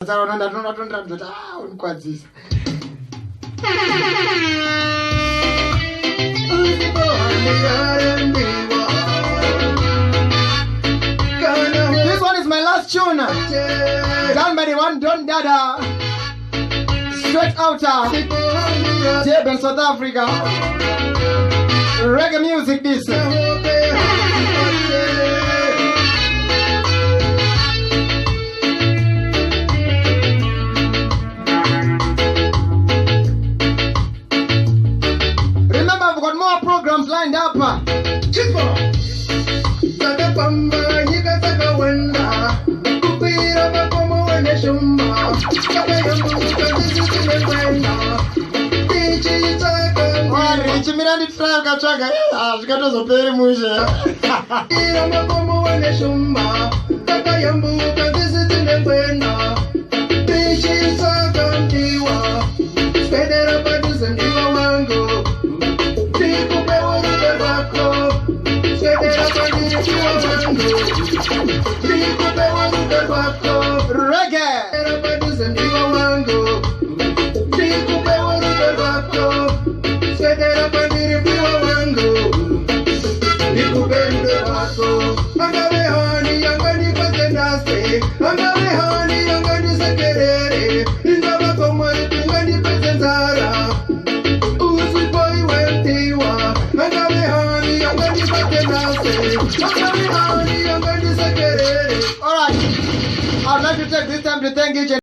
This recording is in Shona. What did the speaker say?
This one is my last tune. Done by the one Don Dada. Straight outer. Durban, South Africa. Reggae music this. Remember, I've got more programs lined up. Alright, I'd like to take this time to thank each and